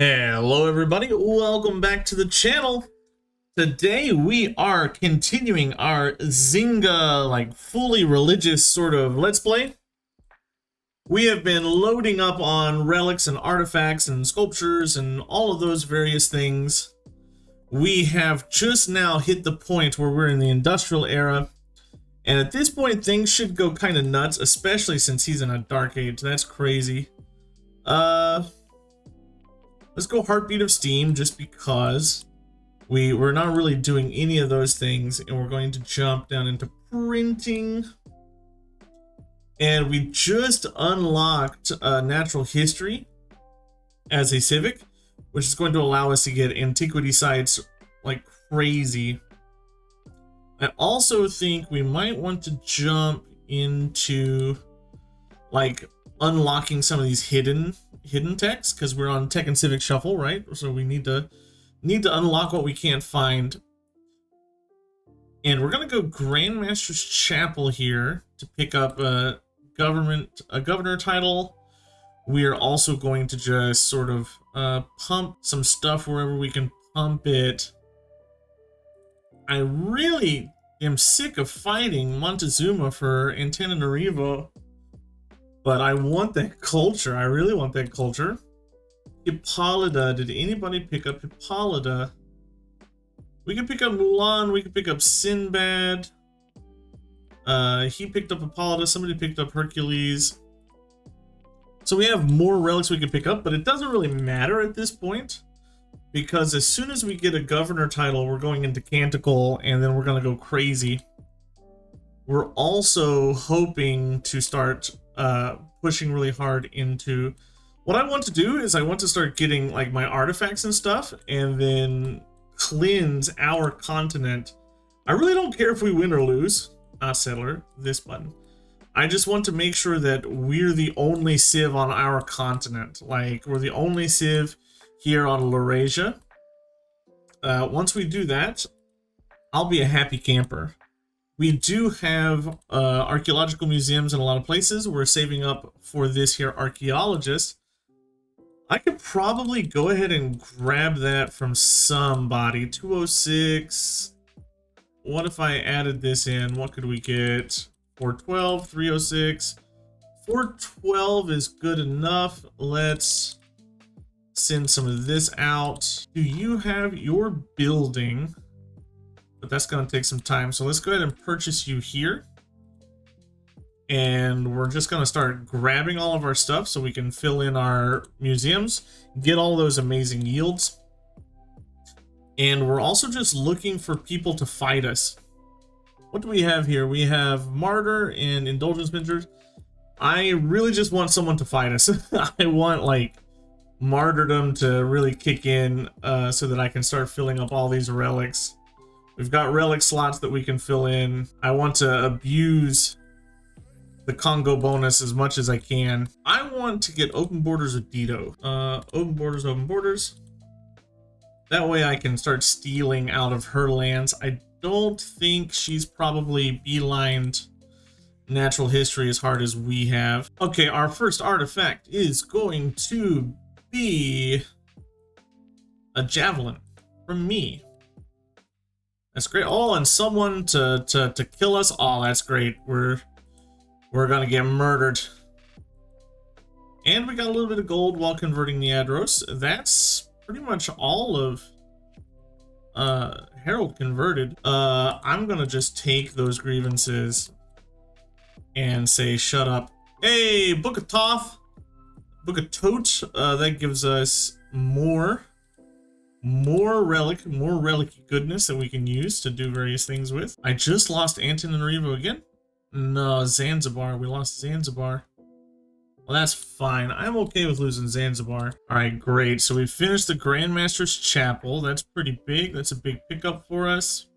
Hello everybody, welcome back to the channel. Today we are continuing our Nzinga, like fully religious sort of let's play. We have been loading up on relics and artifacts and sculptures and all of those various things. We have just now hit the point where we're in the industrial era, and at this point things should go kind of nuts, especially since he's in a dark age. That's crazy. Let's go Heartbeat of Steam, just because we're not really doing any of those things, and we're going to jump down into printing. And we just unlocked natural history as a civic, which is going to allow us to get antiquity sites like crazy. I also think we might want to jump into like unlocking some of these hidden techs, because we're on tech and civic shuffle, right? So we need to unlock what we can't find. And we're gonna go Grandmaster's Chapel here to pick up a governor title. We are also going to just sort of pump some stuff wherever we can pump it. I really am sick of fighting Montezuma for Antananarivo, but I want that culture. I really want that culture. Hippolyta. Did anybody pick up Hippolyta? We can pick up Mulan. We can pick up Sinbad. He picked up Hippolyta. Somebody picked up Hercules. So we have more relics we can pick up, but it doesn't really matter at this point, because as soon as we get a governor title, we're going into Canticle, and then we're going to go crazy. We're also hoping to start pushing really hard into what I want to do is I want to start getting like my artifacts and stuff, and then cleanse our continent. I really don't care if we win or lose. Settler, this button. I just want to make sure that we're the only civ on our continent. Like, we're the only civ here on Laurasia. Once we do that, I'll be a happy camper. We do have archaeological museums in a lot of places. We're saving up for this here archaeologist. I could probably go ahead and grab that from somebody. 206. What if I added this in? What could we get? 412, 306. 412 is good enough. Let's send some of this out. Do you have your building? But that's going to take some time. So let's go ahead and purchase you here. And we're just going to start grabbing all of our stuff so we can fill in our museums, get all those amazing yields. And we're also just looking for people to fight us. What do we have here? We have Martyr and Indulgence Ventures. I really just want someone to fight us. I want like martyrdom to really kick in so that I can start filling up all these relics. We've got relic slots that we can fill in. I want to abuse the Kongo bonus as much as I can. I want to get open borders with Dito. Open borders. That way I can start stealing out of her lands. I don't think she's probably beelined natural history as hard as we have. Okay, our first artifact is going to be a javelin from me. That's great. Oh, and someone to kill us. Oh, that's great. We're gonna get murdered. And we got a little bit of gold while converting the Adros. That's pretty much all of Herald converted. I'm gonna just take those grievances and say shut up. Hey, Book of Toth, Book of Tote. That gives us more relic goodness that we can use to do various things with. I just lost Antananarivo again. No, Zanzibar. We lost Zanzibar. Well, that's fine. I'm okay with losing Zanzibar. All right, great. So we finished the Grandmaster's Chapel. That's pretty big. That's a big pickup for us.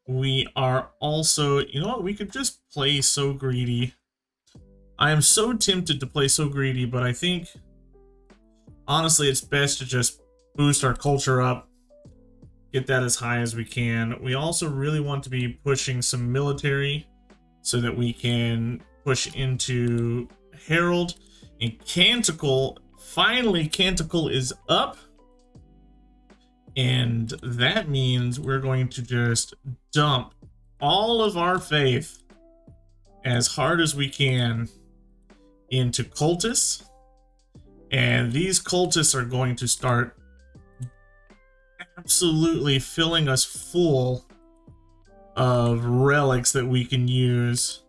We are also, you know what? We could just play So Greedy. I am so tempted to play So Greedy, but I think, honestly, it's best to just boost our culture up, get that as high as we can. We also really want to be pushing some military so that we can push into Herald and Canticle. Finally, Canticle is up. And that means we're going to just dump all of our faith as hard as we can into cultists. And these cultists are going to start absolutely filling us full of relics that we can use.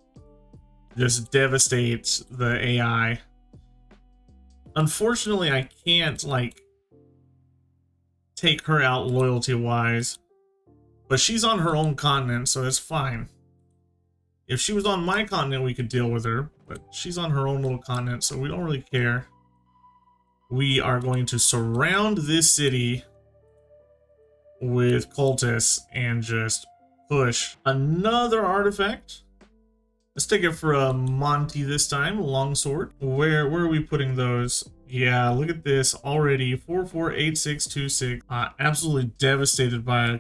Just devastates the AI. Unfortunately, I can't, like, take her out loyalty-wise. But she's on her own continent, so it's fine. If she was on my continent, we could deal with her. But she's on her own little continent, so we don't really care. We are going to surround this city with cultists and just push another artifact. Let's take it for a Monty this time, longsword. Where are we putting those? Yeah, look at this already. 448626. Absolutely devastated by a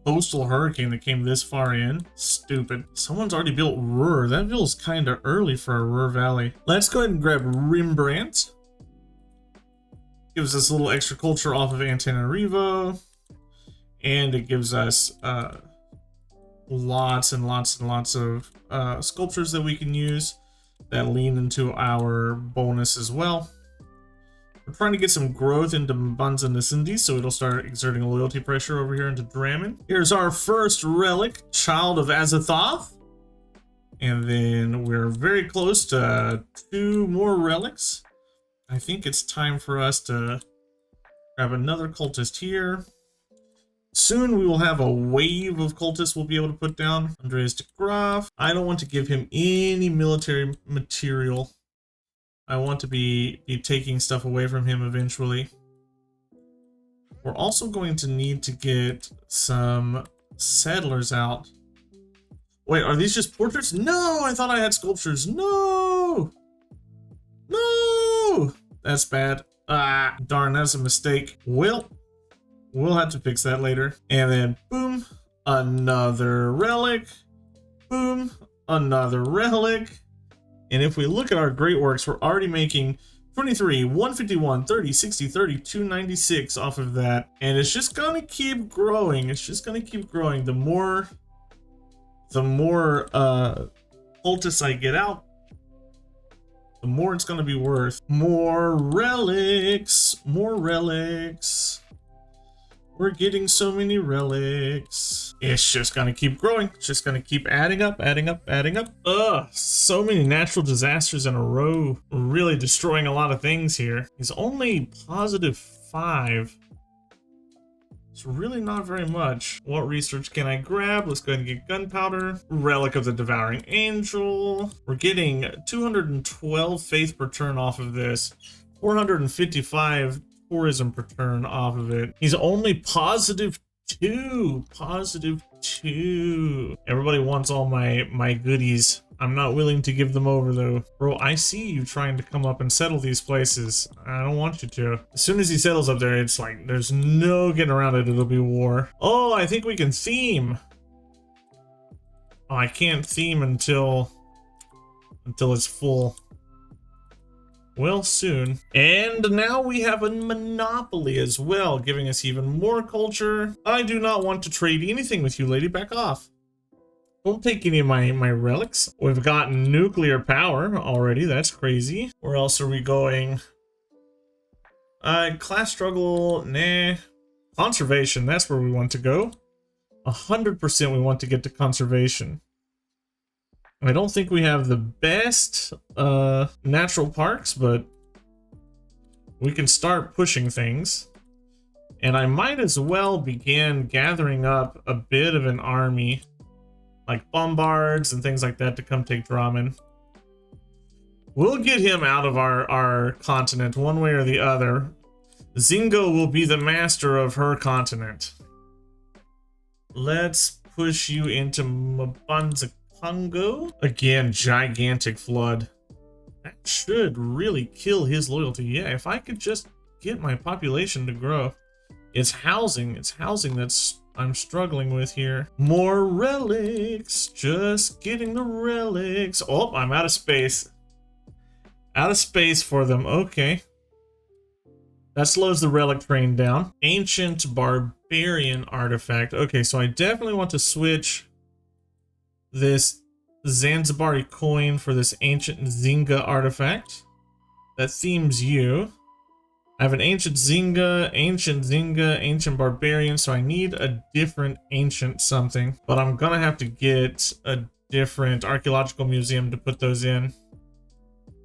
coastal hurricane that came this far in. Stupid. Someone's already built Ruhr. That feels kind of early for a Ruhr Valley. Let's go ahead and grab Rembrandt. Gives us a little extra culture off of Antananarivo. And it gives us lots and lots and lots of sculptures that we can use that lean into our bonus as well. We're trying to get some growth into Mbanza Nasindi, so it'll start exerting a loyalty pressure over here into Drammen. Here's our first relic, Child of Azathoth. And then we're very close to 2 more relics. I think it's time for us to grab another cultist here. Soon we will have a wave of cultists we'll be able to put down. Andreas de Graaf. I don't want to give him any military material. I want to be taking stuff away from him eventually. We're also going to need to get some settlers out. Wait, are these just portraits? No, I thought I had sculptures. No! No! That's bad. Ah, darn, that's a mistake. Well, we'll have to fix that later. And then, boom, another relic. Boom, another relic. And if we look at our great works, we're already making 23, 151, 30, 60, 30, 296 off of that. And it's just gonna keep growing. It's just gonna keep growing. The more cultists I get out, the more it's gonna be worth. More relics, more relics. We're getting so many relics. It's just gonna keep growing. It's just gonna keep adding up, adding up, adding up. Ugh, so many natural disasters in a row. Really destroying a lot of things here. He's only +5. It's really not very much. What research can I grab? Let's go ahead and get gunpowder. Relic of the Devouring Angel. We're getting 212 faith per turn off of this. 455 tourism per turn off of it. He's only +2. +2. Everybody wants all my goodies. I'm not willing to give them over though. Bro, I see you trying to come up and settle these places. I don't want you to. As soon as he settles up there, it's like there's no getting around it. It'll be war. Oh, I think we can theme. Oh, I can't theme until it's full. Well, soon. And now we have a monopoly as well, giving us even more culture. I do not want to trade anything with you, lady. Back off. Don't take any of my relics. We've got nuclear power already. That's crazy. Where else are we going? Class struggle. Nah. Conservation. That's where we want to go. 100% we want to get to conservation. I don't think we have the best natural parks, but we can start pushing things. And I might as well begin gathering up a bit of an army, like bombards and things like that, to come take Drammen. We'll get him out of our continent one way or the other. Zingo will be the master of her continent. Let's push you into Mbanza Kongo. Again, gigantic flood. That should really kill his loyalty. Yeah, if I could just get my population to grow. It's housing that's I'm struggling with here. More relics. Just getting the relics. Oh, I'm out of space. Out of space for them. Okay. That slows the relic train down. Ancient barbarian artifact. Okay, so I definitely want to switch this Zanzibari coin for this ancient Nzinga artifact. That themes you. I have an ancient Nzinga, ancient barbarian, so I need a different ancient something. But I'm gonna have to get a different archaeological museum to put those in.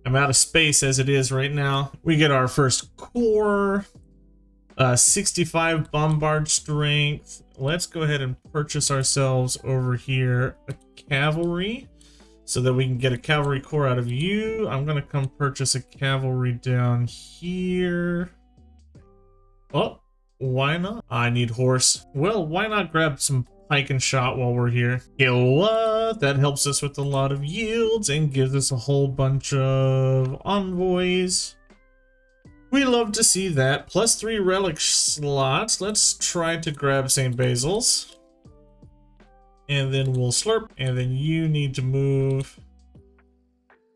I'm out of space as it is right now. We get our first core, 65 bombard strength. Let's go ahead and purchase ourselves over here a cavalry so that we can get a cavalry core out of you. I'm gonna come purchase a cavalry down here. Oh, why not? I need horse. Well, why not grab some pike and shot while we're here? That helps us with a lot of yields and gives us a whole bunch of envoys. We love to see that. +3 relic slots. Let's try to grab St. Basil's. And then we'll slurp. And then you need to move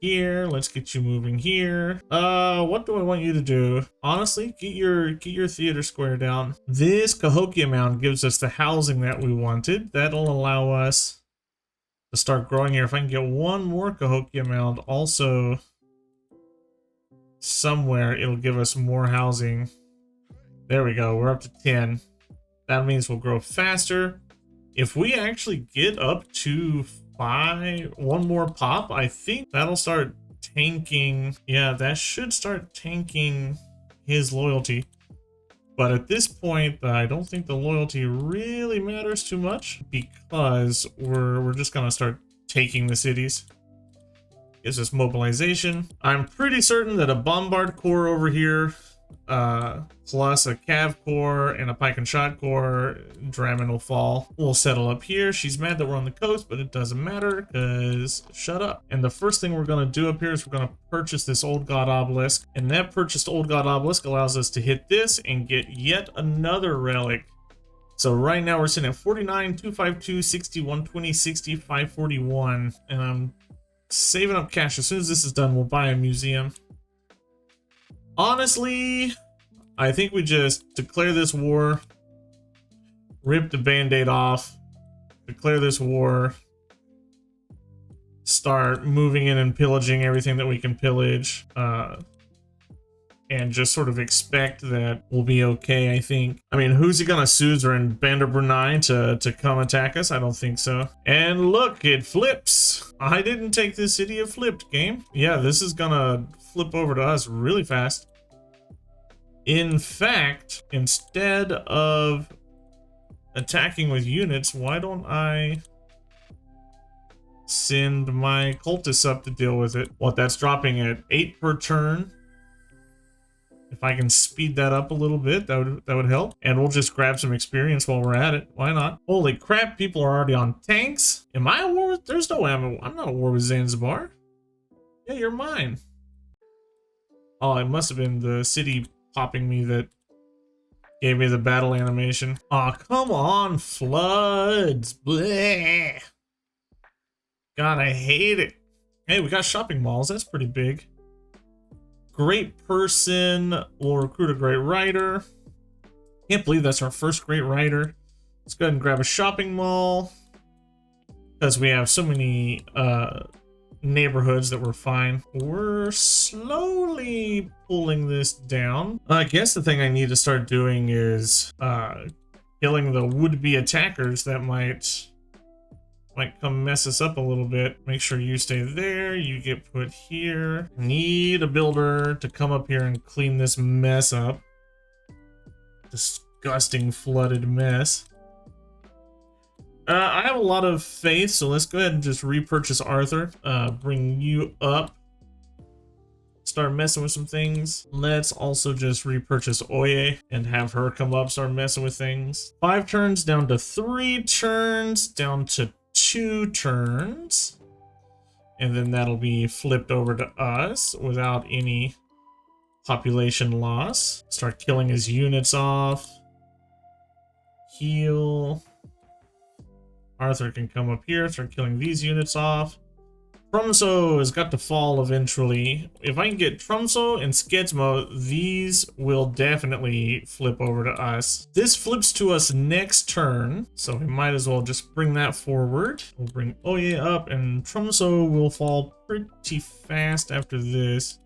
here. Let's get you moving here. What do I want you to do? Honestly, get your theater square down. This Cahokia Mound gives us the housing that we wanted. That'll allow us to start growing here. If I can get one more Cahokia Mound also somewhere, it'll give us more housing. There we go. We're up to 10. That means we'll grow faster. If we actually get up to 5, one more pop, I think that'll start tanking. Yeah, that should start tanking his loyalty. But at this point, I don't think the loyalty really matters too much because we're just gonna start taking the cities. Gives us mobilization. I'm pretty certain that a bombard core over here, plus a cav core and a pike and shot core, Dramin will fall. We'll settle up here. She's mad that we're on the coast, but it doesn't matter because shut up. And the first thing we're going to do up here is we're going to purchase this old god obelisk, and that purchased old god obelisk allows us to hit this and get yet another relic. So right now we're sitting at 49, 252, 60, 120, 60, 541, and I'm saving up cash. As soon as this is done, we'll buy a museum. Honestly, I think we just declare this war, rip the band-aid off, declare this war, start moving in and pillaging everything that we can pillage, and just sort of expect that we'll be okay, I think. I mean, who's he gonna suzerain? Bandar Brunei to come attack us? I don't think so. And look, it flips. I didn't take this city, it flipped, game. Yeah, this is gonna flip over to us really fast. In fact, instead of attacking with units, why don't I send my cultists up to deal with it? What, that's dropping at 8 per turn. If I can speed that up a little bit, that would help. And we'll just grab some experience while we're at it. Why not? Holy crap, people are already on tanks. Am I at war with? There's no way I'm not at war with Zanzibar. Yeah, you're mine. Oh, it must have been the city popping me that gave me the battle animation. Aw, oh, come on, floods. Bleh. God, I hate it. Hey, we got shopping malls. That's pretty big. Great person. We'll recruit a great writer. Can't believe that's our first great writer. Let's go ahead and grab a shopping mall because we have so many neighborhoods that we're fine. We're slowly pulling this down. I guess the thing I need to start doing is killing the would-be attackers that might come mess us up a little bit. Make sure you stay there. You get put here. Need a builder to come up here and clean this mess up. Disgusting flooded mess. I have a lot of faith, so let's go ahead and just repurchase Arthur. Bring you up. Start messing with some things. Let's also just repurchase Oye and have her come up, start messing with things. 5 turns down to 3 turns, down to 2 turns. And then that'll be flipped over to us without any population loss. Start killing his units off. Heal. Arthur can come up here, start killing these units off. Tromso has got to fall eventually. If I can get Tromso and Skedzmo, these will definitely flip over to us. This flips to us next turn, so we might as well just bring that forward. We'll bring Oye up, and Tromso will fall pretty fast after this.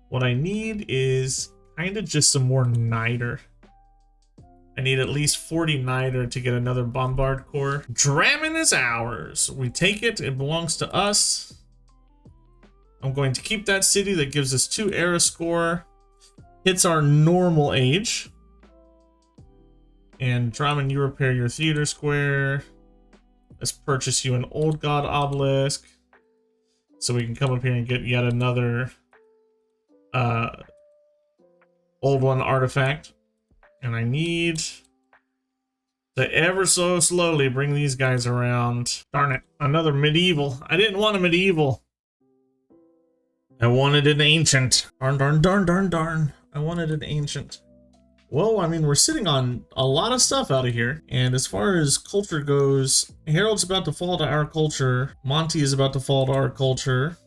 What I need is kind of just some more Niter. I need at least 40 Niter to get another Bombard Core. Drammen is ours. We take it. It belongs to us. I'm going to keep that city. That gives us 2 era score. Hits our normal age. And Drammen, you repair your theater square. Let's purchase you an Old God Obelisk. So we can come up here and get yet another Old One artifact. And I need to ever so slowly bring these guys around. Darn it, another medieval. I didn't want a medieval. I wanted an ancient. Darn, darn, darn, darn, darn. I wanted an ancient. Well, I mean, we're sitting on a lot of stuff out of here. And as far as culture goes, Harold's about to fall to our culture. Monty is about to fall to our culture.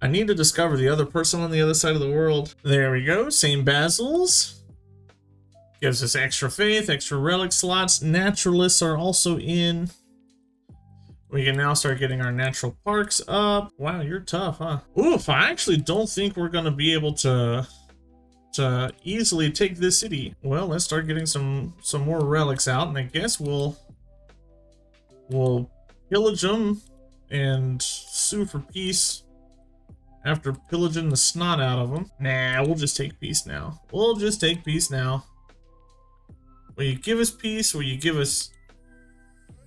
I need to discover the other person on the other side of the world. There we go, St. Basil's. Gives us extra faith, extra relic slots. Naturalists are also in. We can now start getting our natural parks up. Wow, you're tough, huh? Oof, I actually don't think we're gonna be able to easily take this city. Well, let's start getting some more relics out, and I guess we'll pillage them and sue for peace after pillaging the snot out of them. Nah, we'll just take peace now. We'll just take peace now. Will you give us peace? Will you give us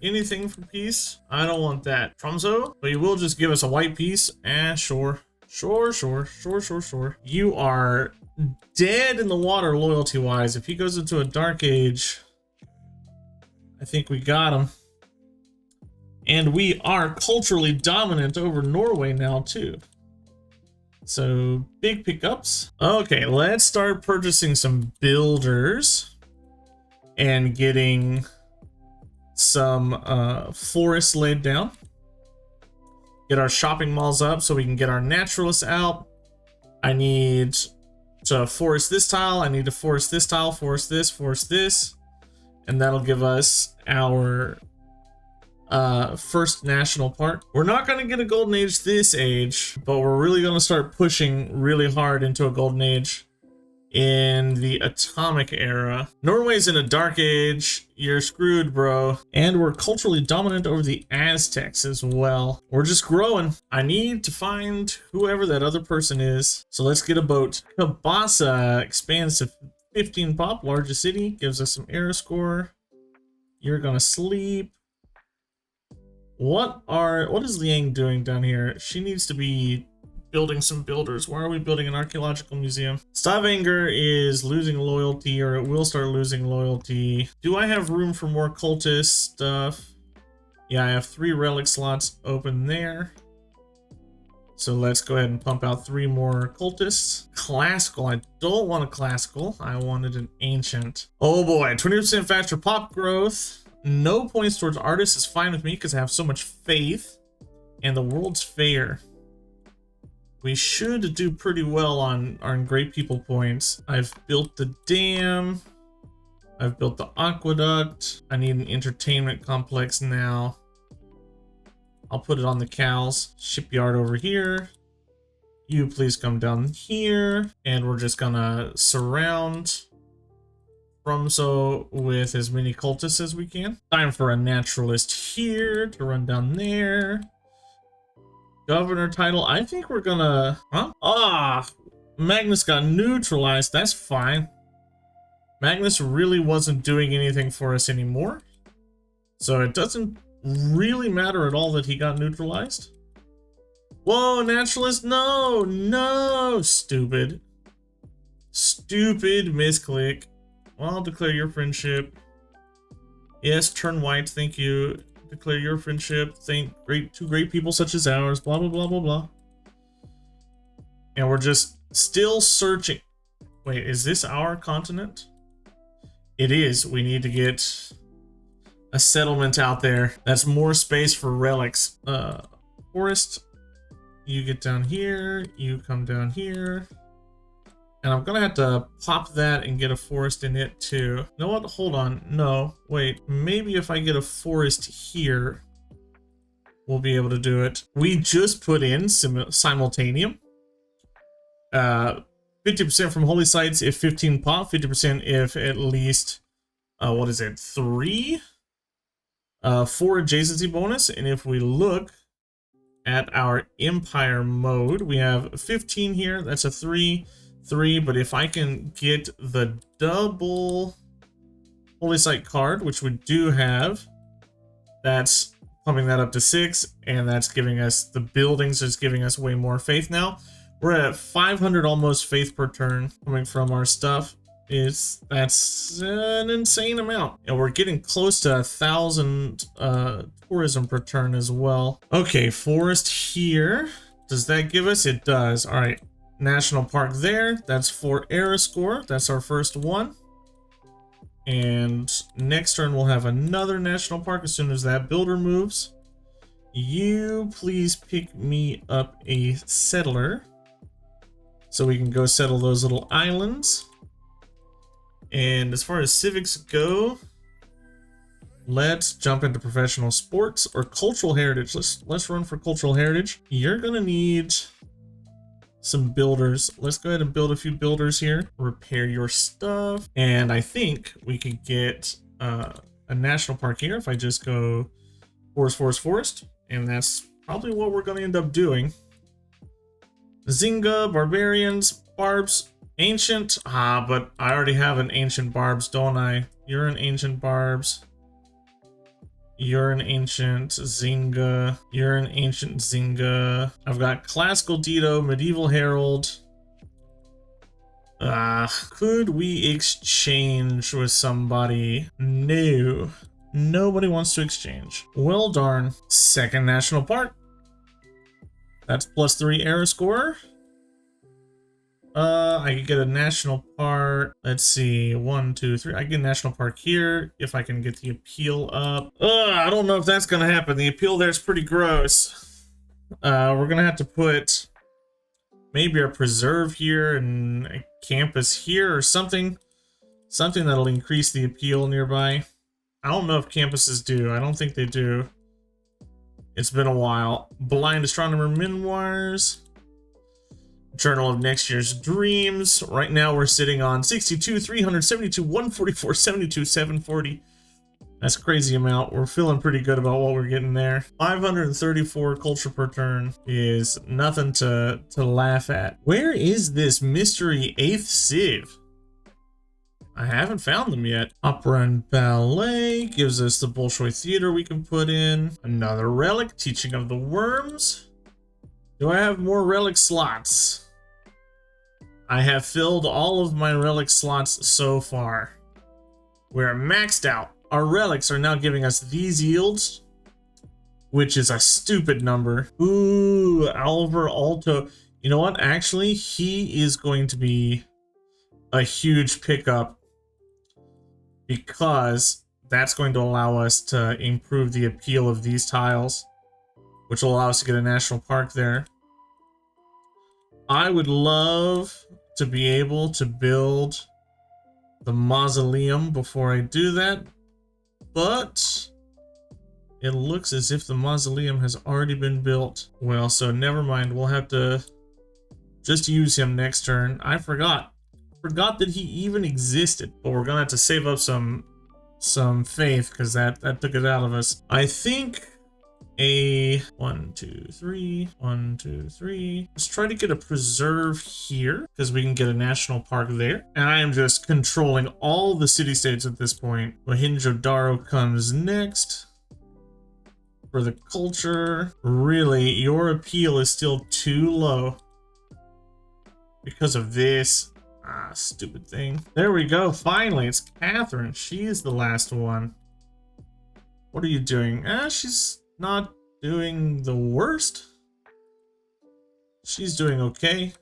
anything for peace? I don't want that. Tromso? But you will just give us a white peace? Sure. Sure. You are dead in the water loyalty-wise. If he goes into a dark age, I think we got him. And we are culturally dominant over Norway now, too. So, big pickups. Okay, let's start purchasing some builders. And getting some forests laid down. Get our shopping malls up so we can get our naturalists out. I need to forest this tile. I need to forest this tile, forest this. And that'll give us our first national park. We're not going to get a golden age this age, but we're really going to start pushing really hard into a golden age in the atomic era. Norway's in a dark age. You're screwed, bro. And we're culturally dominant over the Aztecs as well. We're just growing. I need to find whoever that other person is. So let's get a boat. Kabasa expands to 15 pop, largest city, gives us some era score. You're gonna sleep. What is Liang doing down here? She needs to be building some builders. Why are we building an archaeological museum? Stavanger is losing loyalty, or it will start losing loyalty. Do I have room for more cultist stuff? Yeah, I have 3 relic slots open there. So let's go ahead and pump out 3 more cultists. Classical. I don't want a classical. I wanted an ancient. Oh boy, 20% faster pop growth. No points towards artists is fine with me because I have so much faith. And the world's fair. We should do pretty well on great people points. I've built the dam. I've built the aqueduct. I need an entertainment complex now. I'll put it on the cows. Shipyard over here. You please come down here. And we're just gonna surround Tromso with as many cultists as we can. Time for a naturalist here to run down there. Governor title. I think we're gonna... Huh? Magnus got neutralized. That's fine. Magnus really wasn't doing anything for us anymore. So it doesn't really matter at all that he got neutralized. Whoa, naturalist. No. No. Stupid. Stupid misclick. Well, I'll declare your friendship. Yes, turn white. Thank you. Declare your friendship. Thank two great people such as ours. Blah, blah, blah, blah, blah. And we're just still searching. Wait, is this our continent? It is. We need to get a settlement out there. That's more space for relics. Forest, you get down here, you come down here. And I'm gonna have to pop that and get a forest in it too. You know what? Hold on. No, wait. Maybe if I get a forest here, we'll be able to do it. We just put in simultaneum. 50% from holy sites if 15 pop, 50% if at least, what is it, 3? 4 adjacency bonus. And if we look at our empire mode, we have 15 here. That's a 3. But if I can get the double holy site card, which we do have, that's pumping that up to 6, and that's giving us the buildings, is giving us way more faith now. We're at 500 almost faith per turn coming from our stuff. That's an insane amount, and we're getting close to 1,000 tourism per turn as well. Okay, forest here. Does that give us? It does. All right. National park there. That's 4 era score. That's our first one. And next turn we'll have another national park as soon as that builder moves. You please pick me up a settler so we can go settle those little islands. And as far as civics go, let's jump into professional sports or cultural heritage. Let's run for cultural heritage. You're gonna need some builders. Let's go ahead and build a few builders here. Repair your stuff. And I think we could get a national park here if I just go forest. And that's probably what we're going to end up doing. Nzinga, barbarians, barbs, ancient. But I already have an ancient barbs, don't I? You're an ancient barbs. You're an ancient Nzinga. You're an ancient Nzinga. I've got classical Dido, medieval herald. Could we exchange with somebody? No. Nobody wants to exchange. Well darn. Second national park. That's +3 era score. I could get a national park. Let's see, 1, 2, 3. I can get a national park here if I can get the appeal up. I don't know if that's gonna happen. The appeal there is pretty gross. We're gonna have to put maybe a preserve here and a campus here or something that'll increase the appeal nearby. I don't know if campuses do. I don't think they do. It's been a while. Blind astronomer memoirs. Journal of Next Year's Dreams. Right now we're sitting on 62, 372, 144, 72, 740. That's a crazy amount. We're feeling pretty good about what we're getting there. 534 culture per turn is nothing to laugh at. Where is this mystery 8th civ? I haven't found them yet. Opera and ballet gives us the Bolshoi theater we can put in. Another relic, teaching of the worms. Do I have more relic slots? I have filled all of my relic slots so far. We're maxed out. Our relics are now giving us these yields, which is a stupid number. Ooh, Alvar Alto. You know what? Actually, he is going to be a huge pickup because that's going to allow us to improve the appeal of these tiles, which will allow us to get a national park there. I would love to be able to build the mausoleum before I do that, but it looks as if the mausoleum has already been built. Well, so never mind. We'll have to just use him next turn. I forgot that he even existed, but we're gonna have to save up some faith because that took it out of us. I think a 1, 2, 3, 1, 2, 3. Let's try to get a preserve here because we can get a national park there. And I am just controlling all the city-states at this point. Mohenjo-Daro comes next. For the culture, really, your appeal is still too low because of this stupid thing. There we go. Finally, it's Catherine. She's the last one. What are you doing? She's not doing the worst. She's doing okay.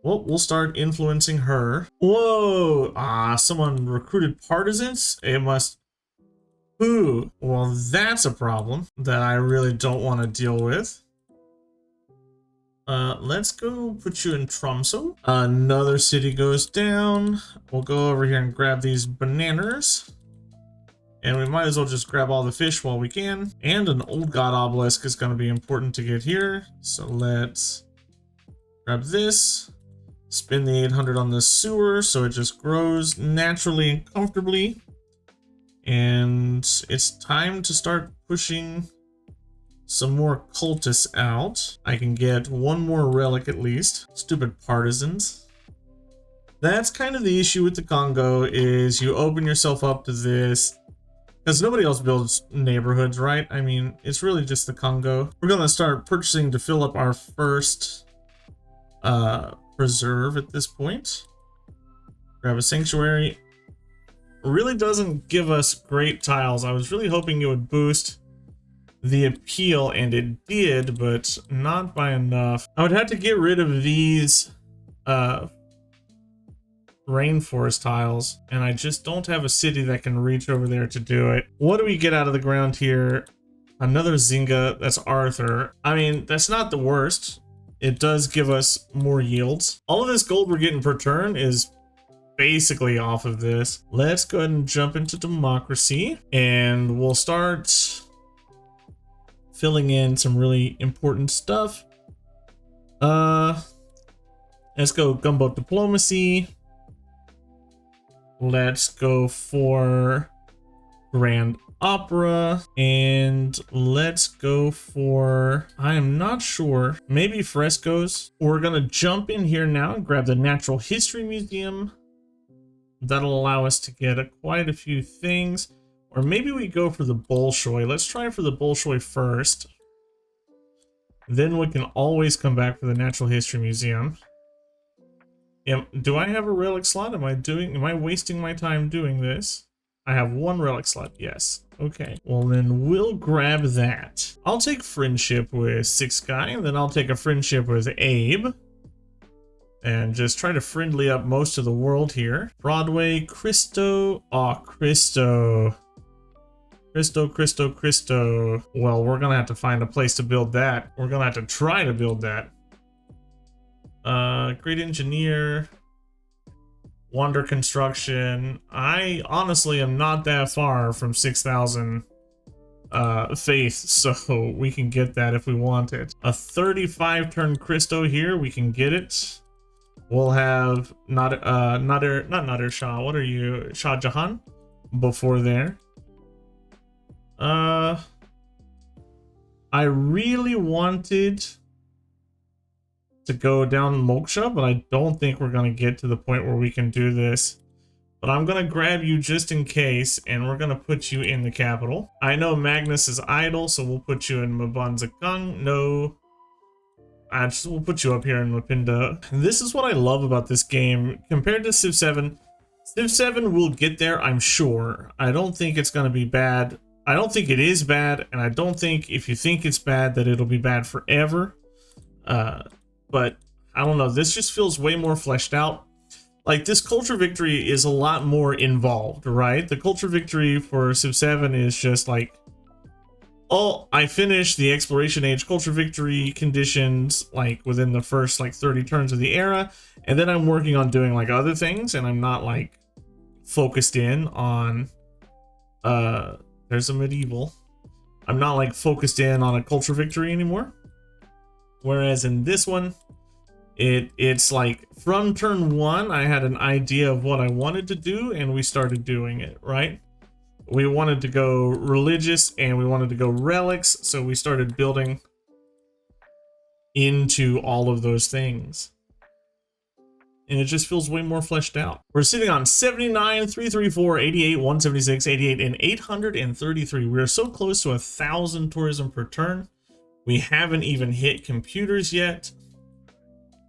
Well, we'll start influencing her. Whoa! Someone recruited partisans. It must Ooh, well, that's a problem that I really don't want to deal with. Let's go put you in Tromso. Another city goes down. We'll go over here and grab these bananas. And we might as well just grab all the fish while we can. And an old god obelisk is going to be important to get here. So let's grab this. Spin the 800 on the sewer so it just grows naturally and comfortably. And it's time to start pushing some more cultists out. I can get one more relic at least. Stupid partisans. That's kind of the issue with the Congo, is you open yourself up to this because nobody else builds neighborhoods, right? I mean, it's really just the Congo. We're gonna start purchasing to fill up our first preserve at this point. Grab a sanctuary. Really doesn't give us great tiles. I was really hoping it would boost the appeal, and it did, but not by enough. I would have to get rid of these rainforest tiles, and I just don't have a city that can reach over there to do it. What do we get out of the ground here? Another Nzinga. That's Arthur. I mean, that's not the worst. It does give us more yields. All of this gold we're getting per turn is basically off of this. Let's go ahead and jump into democracy, and we'll start filling in some really important stuff. Let's go gunboat diplomacy. Let's go for Grand Opera, and let's go for, I am not sure, maybe frescoes. We're gonna jump in here now and grab the Natural History Museum. That'll allow us to get quite a few things. Or maybe we go for the Bolshoi. Let's try for the Bolshoi first. Then we can always come back for the Natural History Museum. Do I have a relic slot? Am I wasting my time doing this? I have one relic slot, yes. Okay, well then we'll grab that. I'll take friendship with Six Guy, and then I'll take a friendship with Abe. And just try to friendly up most of the world here. Broadway, Cristo. Oh, Cristo. Cristo. Well, we're gonna have to find a place to build that. We're gonna have to try to build that. Great Engineer. Wonder Construction. I honestly am not that far from 6,000 faith, so we can get that if we want it. A 35 turn Cristo here, we can get it. We'll have not Nader Shah. What are you? Shah Jahan before there. I really wanted to go down Moksha, but I don't think we're going to get to the point where we can do this. But I'm going to grab you just in case, and we're going to put you in the capital. I know Magnus is idle, so we'll put you in Mabanzakang. No. We'll put you up here in Mapinda. This is what I love about this game. Compared to Civ 7, Civ 7 will get there, I'm sure. I don't think it's going to be bad. I don't think it is bad, and I don't think if you think it's bad that it'll be bad forever. But I don't know, this just feels way more fleshed out. Like, this culture victory is a lot more involved, right? The culture victory for Civ 7 is just like, oh, I finished the exploration age culture victory conditions like within the first like 30 turns of the era, and then I'm working on doing like other things, and I'm not like focused in on there's a medieval. I'm not like focused in on a culture victory anymore. Whereas in this one, it's like from turn 1, I had an idea of what I wanted to do, and we started doing it, right? We wanted to go religious and we wanted to go relics, so we started building into all of those things. And it just feels way more fleshed out. We're sitting on 79, 334, 88, 176, 88, and 833. We are so close to 1,000 tourism per turn. We haven't even hit computers yet.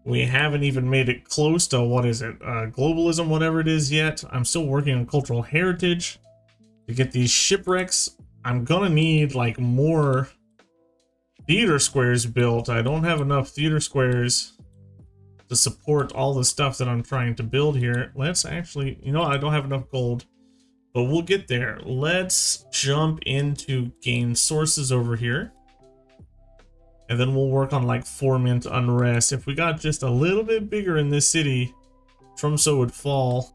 We haven't even made it close to, what is it, globalism, whatever it is yet. I'm still working on cultural heritage. To get these shipwrecks, I'm gonna need like more theater squares built. I don't have enough theater squares to support all the stuff that I'm trying to build here. Let's actually, you know, I don't have enough gold. but we'll get there. Let's jump into gain sources over here. And then we'll work on like foment unrest. If we got just a little bit bigger in this city, Tromsø would fall.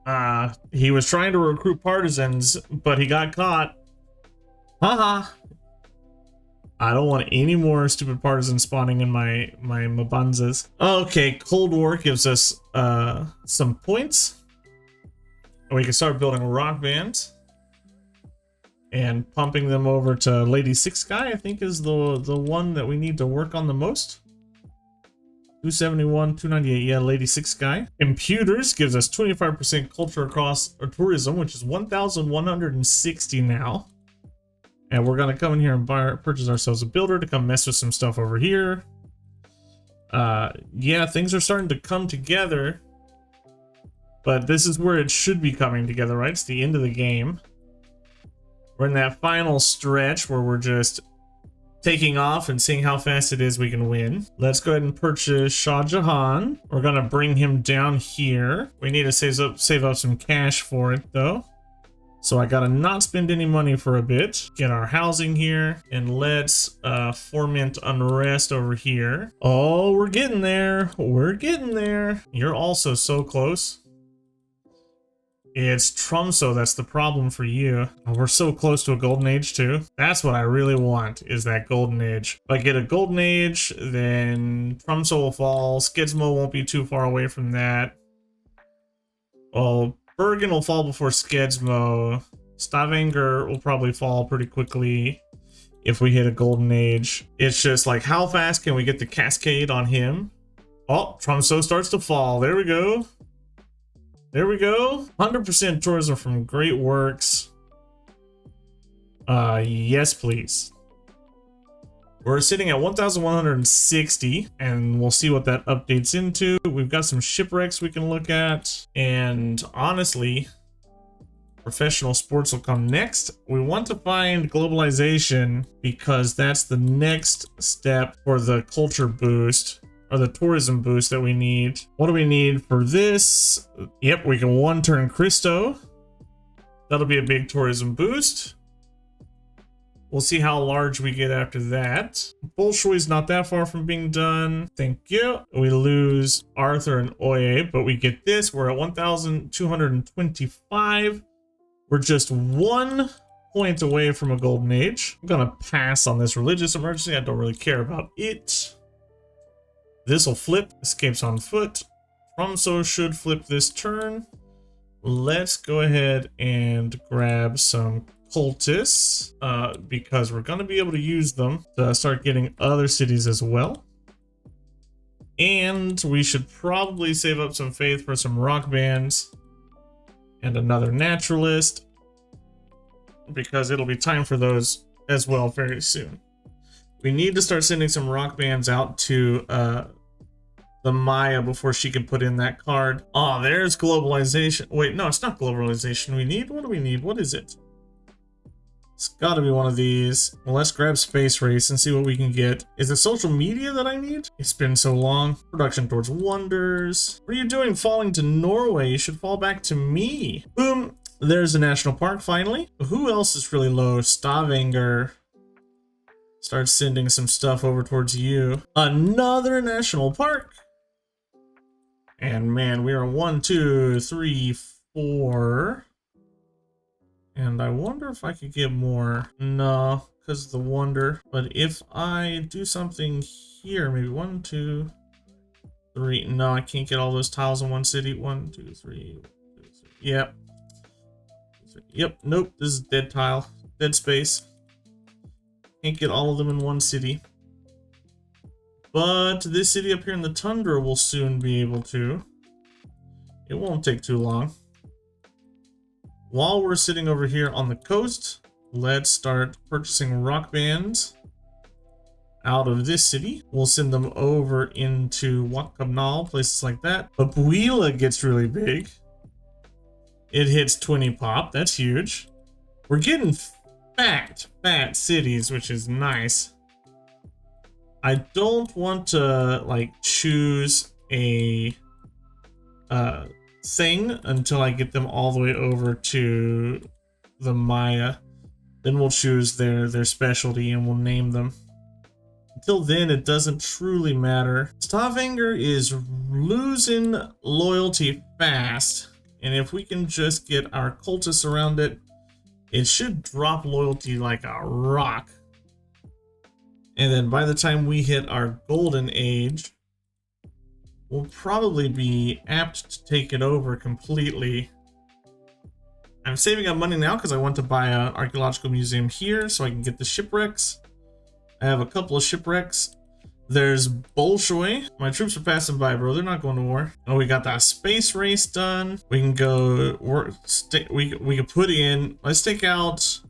He was trying to recruit partisans, but he got caught. Haha. I don't want any more stupid partisans spawning in my Mabanzas. Okay, Cold War gives us some points. And we can start building rock bands. And pumping them over to Lady Six Guy, I think, is the one that we need to work on the most. 271, 298, yeah, Lady Six Guy. Computers gives us 25% culture across or tourism, which is 1,160 now. And we're gonna come in here and purchase ourselves a builder to come mess with some stuff over here. Yeah, things are starting to come together. But this is where it should be coming together, right? It's the end of the game. We're in that final stretch where we're just taking off and seeing how fast it is we can win. Let's go ahead and purchase Shah Jahan. We're gonna bring him down here. We need to save up some cash for it though. So I gotta not spend any money for a bit. Get our housing here, and let's foment unrest over here. Oh, we're getting there. We're getting there. You're also so close. It's Tromsø that's the problem for you. Oh, we're so close to a golden age too. That's what I really want, is that golden age. If I get a golden age, then Tromsø will fall. Skidsmo won't be too far away from that. Well, Bergen will fall before Skidsmo. Stavanger will probably fall pretty quickly if we hit a golden age. It's just like, how fast can we get the cascade on him? Oh, Tromsø starts to fall. There we go. There we go. 100% tourism from Great Works. Yes, please. We're sitting at 1,160, and we'll see what that updates into. We've got some shipwrecks we can look at, and honestly, professional sports will come next. We want to find globalization because that's the next step for the culture boost. Or the tourism boost that we need. What do we need for this? Yep, we can one turn Christo. That'll be a big tourism boost. We'll see how large we get after that. Bolshoi's not that far from being done. Thank you. We lose Arthur and Oye, but we get this. We're at 1,225. We're just 1 point away from a golden age. I'm gonna pass on this religious emergency. I don't really care about it. This will flip. Escapes on foot. Tromsø should flip this turn. Let's go ahead and grab some cultists because we're going to be able to use them to start getting other cities as well. And we should probably save up some faith for some rock bands and another naturalist because it'll be time for those as well very soon. We need to start sending some rock bands out to the Maya before she can put in that card. Oh, there's globalization. Wait, no, it's not globalization we need. What do we need? What is it? It's gotta be one of these. Well, let's grab Space Race and see what we can get. Is it social media that I need? It's been so long. Production towards wonders. What are you doing falling to Norway? You should fall back to me. Boom. There's a national park finally. Who else is really low? Stavanger. Start sending some stuff over towards you. Another national park. And man, we are 1, 2, 3, 4. And I wonder if I could get more. No, because of the wonder. But if I do something here, maybe 1, 2, 3. No, I can't get all those tiles in one city. 1, 2, 3. 1, 2, 3. Yep. Yep. Nope. This is dead tile. Dead space. Can't get all of them in one city. But this city up here in the tundra will soon be able to. It won't take too long. While we're sitting over here on the coast, let's start purchasing rock bands out of this city. We'll send them over into Wakkanal, places like that. Papuila gets really big. It hits 20 pop. That's huge. We're getting fat cities, which is nice. I don't want to like choose a thing until I get them all the way over to the Maya. Then we'll choose their specialty and we'll name them. Until then, it doesn't truly matter. Stavanger is losing loyalty fast, and if we can just get our cultists around it, it should drop loyalty like a rock. And then by the time we hit our golden age, we'll probably be apt to take it over completely. I'm saving up money now because I want to buy an archaeological museum here so I can get the shipwrecks. I have a couple of shipwrecks. There's Bolshoi. My troops are passing by, bro. They're not going to war. Oh, we got that space race done. We can go work. We can put in. Let's take out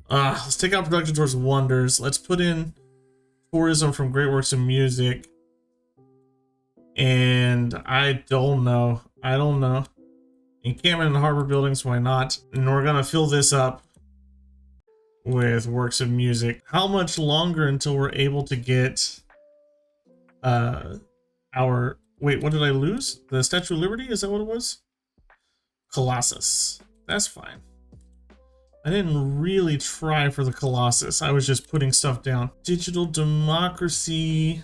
production towards wonders. Let's put in tourism from great works of music. And I don't know. Encampment and harbor buildings, why not? And we're gonna fill this up with works of music. How much longer until we're able to get our wait, what did I lose? The Statue of Liberty? Is that what it was? Colossus. That's fine. I didn't really try for the Colossus. I was just putting stuff down. Digital democracy.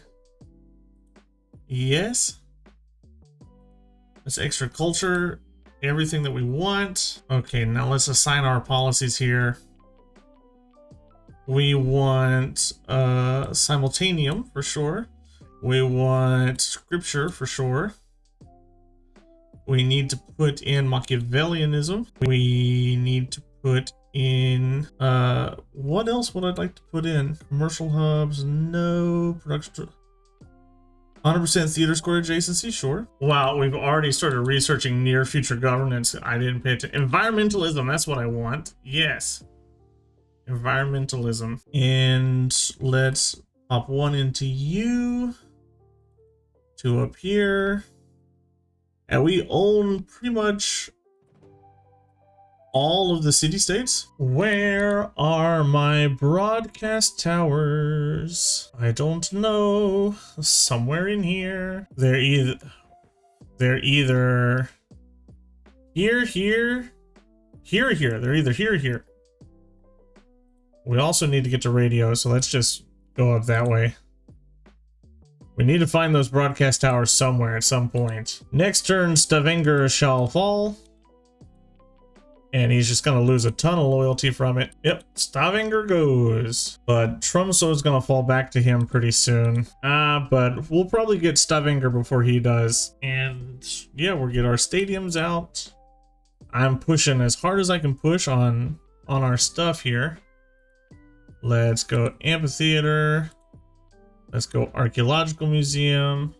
Yes. That's extra culture. Everything that we want. Okay, now let's assign our policies here. We want simultaneum for sure. We want scripture for sure. We need to put in Machiavellianism. We need to put in what else would I like to put in? Commercial hubs, no. Production 100% theater square adjacency, sure. Wow, we've already started researching near future governance. I didn't pay attention. Environmentalism, that's what I want. Yes. Environmentalism. And let's pop one into you. Two up here. And we own pretty much all of the city-states. Where are my broadcast towers? I don't know. Somewhere in here. They're either here, here, here. They're either here or here. We also need to get to radio, so let's just go up that way. We need to find those broadcast towers somewhere at some point. Next turn, Stavanger shall fall. And he's just going to lose a ton of loyalty from it. Yep, Stavanger goes. But Tromsø is going to fall back to him pretty soon. But we'll probably get Stavanger before he does. And yeah, we'll get our stadiums out. I'm pushing as hard as I can push on our stuff here. Let's go amphitheater. Let's go archaeological museum.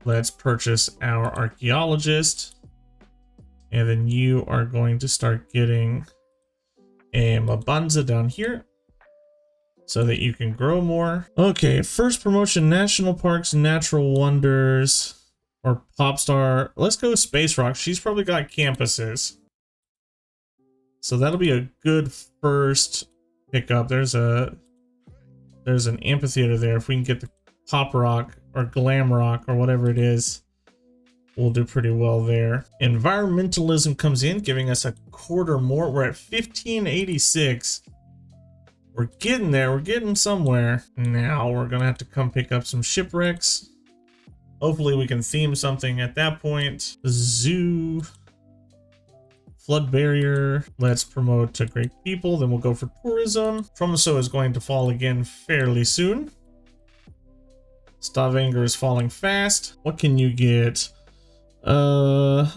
Let's purchase our archaeologist. And then you are going to start getting a Mabanza down here so that you can grow more. Okay, first promotion, national parks, natural wonders, or pop star. Let's go Space Rock. She's probably got campuses. So that'll be a good first pickup. There's an amphitheater there. If we can get the pop rock or glam rock or whatever it is, we'll do pretty well there. Environmentalism comes in, giving us a quarter more. We're at 1586. We're getting there. We're getting somewhere. Now we're gonna have to come pick up some shipwrecks. Hopefully we can theme something at that point. Zoo. Flood barrier. Let's promote to great people. Then we'll go for tourism. Tromsø is going to fall again fairly soon. Stavanger is falling fast. What can you get?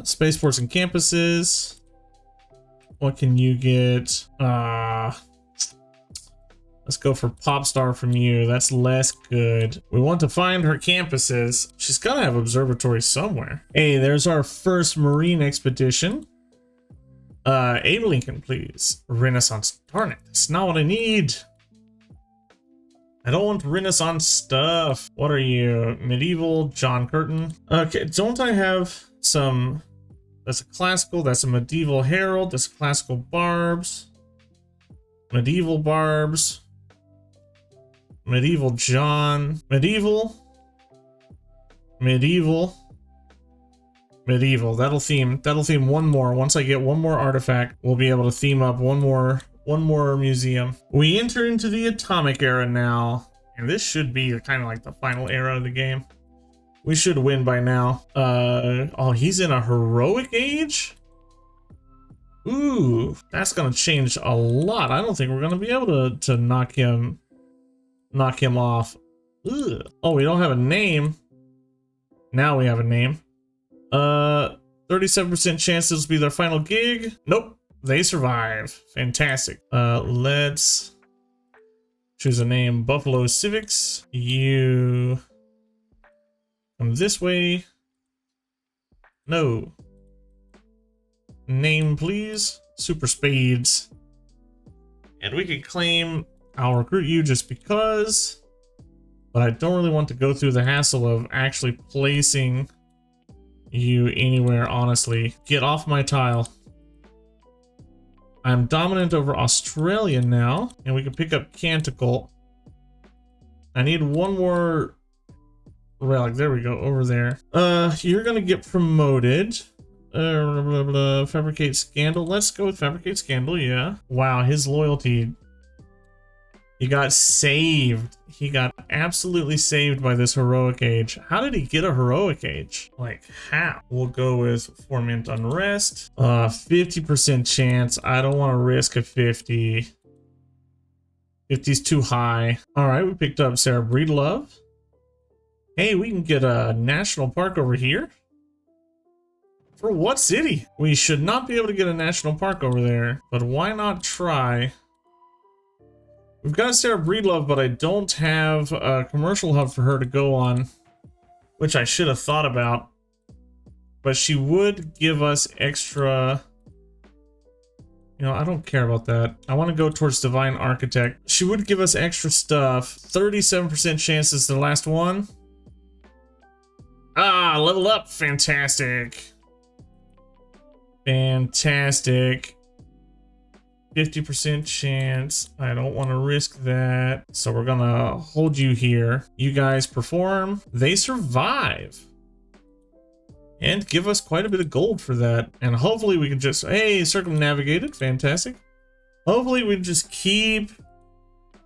Spaceports and campuses. What can you get? Let's go for pop star from you. That's less good. We want to find her campuses. She's got to have observatories somewhere. Hey, there's our first marine expedition. Abe Lincoln, please. Renaissance. Darn it. That's not what I need. I don't want Renaissance stuff. What are you? Medieval, John Curtin. Okay, don't I have some... That's a classical, that's a medieval herald, that's a classical barbs. Medieval barbs. Medieval John. Medieval. Medieval. Medieval. That'll theme one more. Once I get one more artifact, we'll be able to theme up one more museum. We enter into the atomic era now, and this should be kind of like the final era of the game. We should win by now. Oh, he's in a heroic age? Ooh, that's gonna change a lot. I don't think we're gonna be able to knock him off. Ugh. Oh, we don't have a name. Now we have a name. 37% chance this will be their final gig. Nope, they survive. Fantastic. Let's choose a name. Buffalo Civics. You come this way. No. Name, please. Super Spades. And we could claim I'll recruit you just because, but I don't really want to go through the hassle of actually placing you anywhere, honestly. Get off my tile. I'm dominant over Australia now, and we can pick up Canticle. I need one more relic. There we go, over there. You're gonna get promoted. Blah, blah, blah. Fabricate Scandal. Let's go with Fabricate Scandal, yeah. Wow, his loyalty. He got saved. He got absolutely saved by this heroic age. How did he get a heroic age? Like, how? We'll go with Foment Unrest. 50% chance. I don't want to risk a 50. 50's too high. All right, we picked up Sarah Breedlove. Hey, we can get a national park over here. For what city? We should not be able to get a national park over there, but why not try? We've got Sarah Breedlove, but I don't have a commercial hub for her to go on, which I should have thought about. But she would give us extra. You know, I don't care about that. I want to go towards Divine Architect. She would give us extra stuff. 37% chance is the last one. Ah, level up. Fantastic. Fantastic. 50% chance. I don't want to risk that. So we're gonna hold you here. You guys perform. They survive. And give us quite a bit of gold for that. And hopefully we can just, hey, circumnavigated. Fantastic. Hopefully we just keep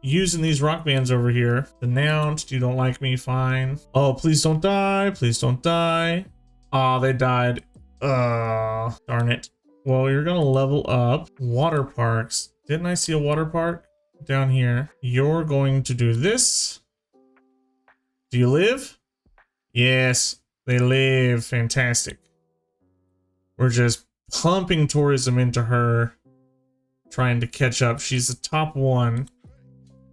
using these rock bands over here. Denounced. You don't like me. Fine. Oh, please don't die. Please don't die. Oh, they died. Darn it. Well, you're gonna level up. Water parks. Didn't I see a water park down here? You're going to do this. Do you live? Yes, they live. Fantastic. We're just pumping tourism into her, trying to catch up. She's the top one.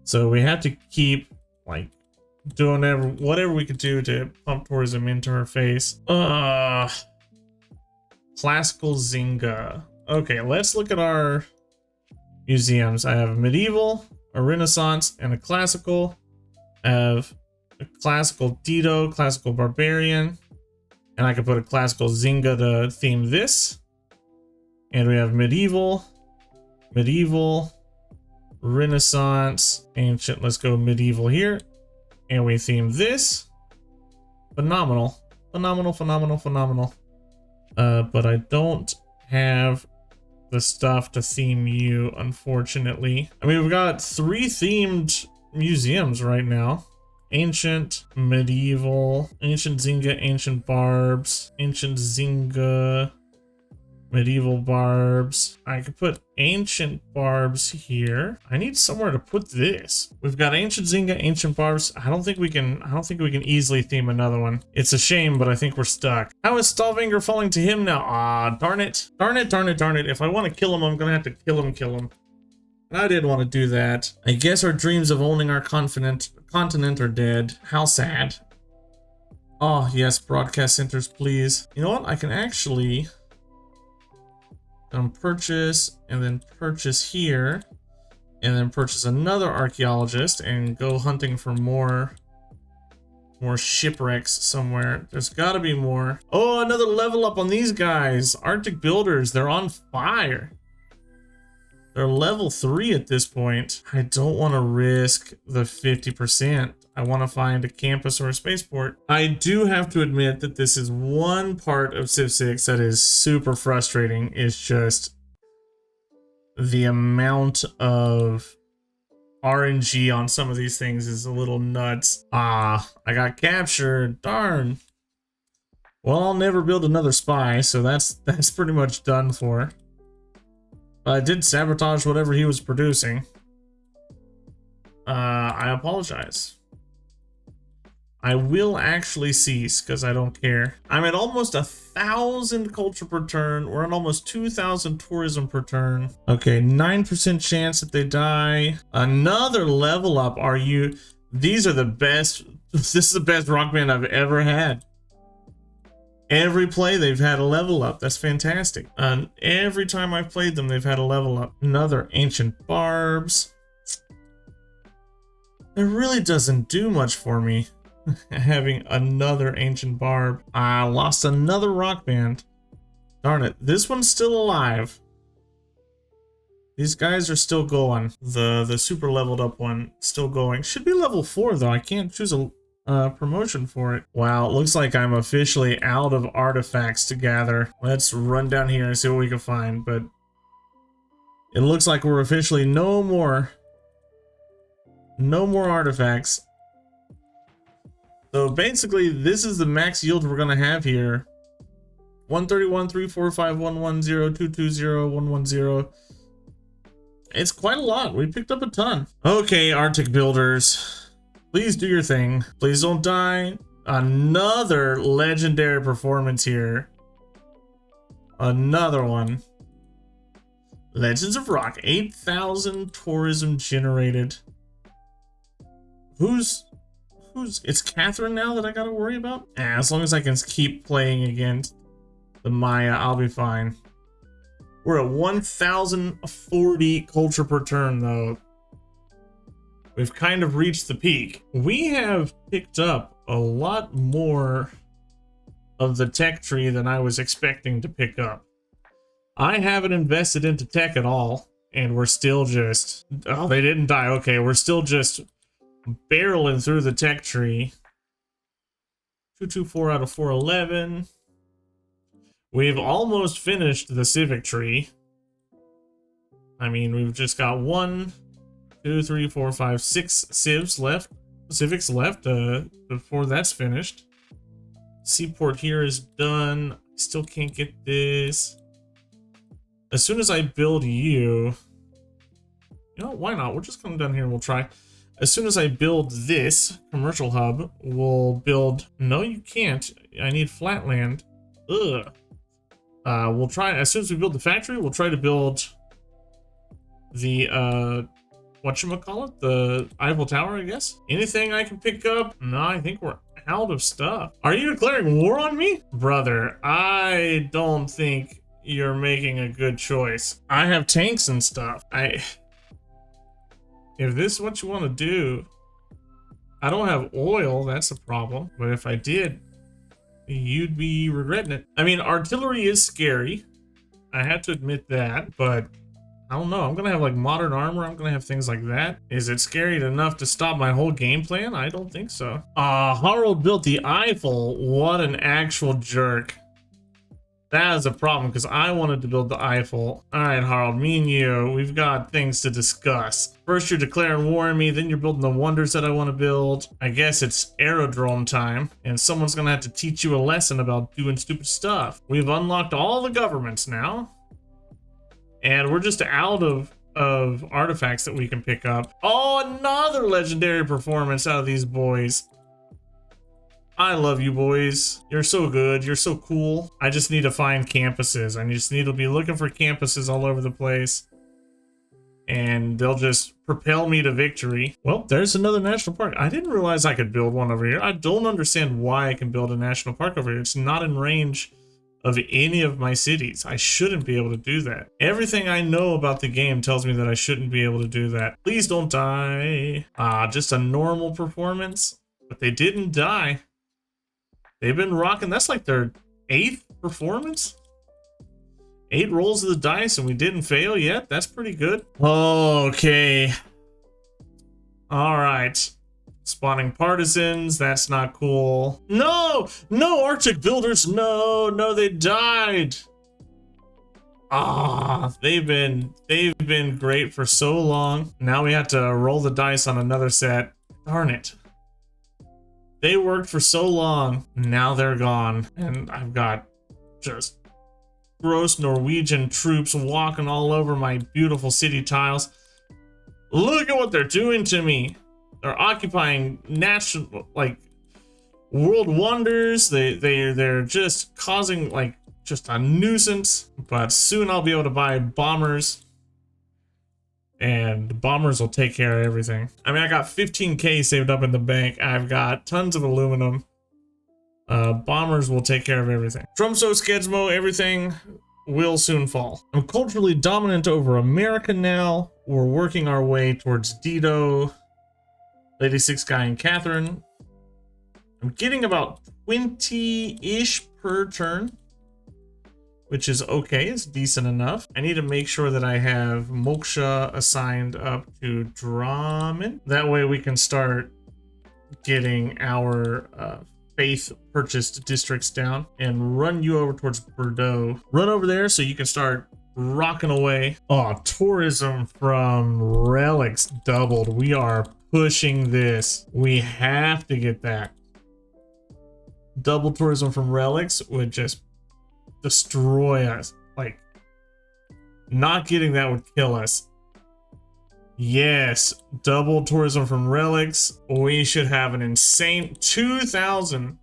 So we have to keep, like, doing whatever we could do to pump tourism into her face. Classical Nzinga. Okay, let's look at our museums. I have a medieval, a Renaissance, and a classical. I have a classical Dido, classical barbarian, and I can put a classical Nzinga to theme this. And we have medieval, Renaissance, ancient. Let's go medieval here, and we theme this. Phenomenal, phenomenal, phenomenal, phenomenal. But I don't have the stuff to theme you, unfortunately. I mean, we've got 3 themed museums right now. Ancient, medieval, ancient Nzinga, ancient barbs, ancient Nzinga, medieval barbs. I could put ancient barbs here. I need somewhere to put this. We've got ancient Nzinga, ancient barbs. I don't think we can easily theme another one. It's a shame, but I think we're stuck. How is Stavanger falling to him now? Ah, darn it. Darn it, darn it, darn it. If I want to kill him, I'm gonna have to kill him. And I didn't want to do that. I guess our dreams of owning our continent are dead. How sad. Oh, yes, broadcast centers, please. You know what? I can actually purchase, and then purchase here, and then purchase another archaeologist and go hunting for more shipwrecks somewhere. There's got to be more. Oh, another level up on these guys. Arctic builders, they're on fire. They're level 3 at this point. I don't want to risk the 50%. I want to find a campus or a spaceport. I do have to admit that this is one part of Civ 6 that is super frustrating. It's just the amount of RNG on some of these things is a little nuts. Ah, I got captured. Darn. Well, I'll never build another spy, so that's pretty much done for. I did sabotage whatever he was producing. I apologize. I will actually cease because I don't care. I'm at almost 1,000 culture per turn. We're at almost 2,000 tourism per turn. Okay, 9% chance that they die. Another level up. Are you? These are the best. This is the best rock band I've ever had. Every play they've had a level up. That's fantastic. And every time I've played them, they've had a level up. Another ancient barbs. It really doesn't do much for me. Having another ancient barb. I lost another rock band. Darn it. This one's still alive. These guys are still going. The super leveled up one still going. Should be level 4 though. I can't choose a promotion for it. Wow, it looks like I'm officially out of artifacts to gather. Let's run down here and see what we can find, but it looks like we're officially no more artifacts. So basically, this is the max yield we're gonna have here. 131, 345, 110, 220, 110. It's quite a lot. We picked up a ton. Okay, Arctic builders, please do your thing. Please don't die. Another legendary performance here. Another one. Legends of Rock, 8,000 tourism generated. It's Catherine now that I gotta worry about? As long as I can keep playing against the Maya, I'll be fine. We're at 1,040 culture per turn though. We've kind of reached the peak. We have picked up a lot more of the tech tree than I was expecting to pick up. I haven't invested into tech at all, and we're still just... Oh, they didn't die. Okay, we're still just barreling through the tech tree. 224 out of 411. We've almost finished the civic tree. I mean, we've just got 1, 2, 3, 4, 5, 6 civics left before that's finished. Seaport here is done. Still can't get this. As soon as I build you know, why not? We'll just come down here and we'll try. As soon as I build this commercial hub, we'll build... No, you can't. I need flatland. Ugh. We'll try... As soon as we build the factory, we'll try to build the, whatchamacallit? The Eiffel Tower, I guess? Anything I can pick up? No, I think we're out of stuff. Are you declaring war on me? Brother, I don't think you're making a good choice. I have tanks and stuff. If this is what you want to do, I don't have oil, that's a problem. But if I did, you'd be regretting it. I mean, artillery is scary. I have to admit that, but I don't know. I'm going to have like modern armor. I'm going to have things like that. Is it scary enough to stop my whole game plan? I don't think so. Harold built the Eiffel. What an actual jerk. That is a problem because I wanted to build the Eiffel. All right, Harold, me and you, we've got things to discuss. First, you're declaring war on me. Then you're building the wonders that I want to build. I guess it's aerodrome time, and someone's going to have to teach you a lesson about doing stupid stuff. We've unlocked all the governments now, and we're just out of artifacts that we can pick up. Oh, another legendary performance out of these boys. I love you boys. You're so good. You're so cool. I just need to find campuses. I just need to be looking for campuses all over the place. And they'll just propel me to victory. Well, there's another national park. I didn't realize I could build one over here. I don't understand why I can build a national park over here. It's not in range of any of my cities. I shouldn't be able to do that. Everything I know about the game tells me that I shouldn't be able to do that. Please don't die. Just a normal performance. But they didn't die. They've been rocking. That's like their 8th performance. 8 rolls of the dice and we didn't fail yet. That's pretty good. Okay. All right. Spawning partisans, that's not cool. No! No, Arctic builders, no! No, they died! Ah, they've been great for so long. Now we have to roll the dice on another set. Darn it. They worked for so long, now they're gone. And I've got just gross Norwegian troops walking all over my beautiful city tiles. Look at what they're doing to me. They're occupying national, like, world wonders. They're just causing, like, just a nuisance. But soon I'll be able to buy bombers, and bombers will take care of everything. I mean, I got 15K saved up in the bank. I've got tons of aluminum. Bombers will take care of everything. Tromso, Skedsmo, everything will soon fall. I'm culturally dominant over America now. We're working our way towards Dido, Lady Six Guy, and Catherine. I'm getting about 20-ish per turn, which is okay. It's decent enough. I need to make sure that I have Moksha assigned up to Draman. That way we can start getting our faith purchased districts down and run you over towards Bordeaux. Run over there so you can start rocking away. Oh, tourism from relics doubled. We are pushing this. We have to get that. Double tourism from relics would just destroy us. Like, not getting that would kill us. Yes, double tourism from relics. We should have an insane 2,000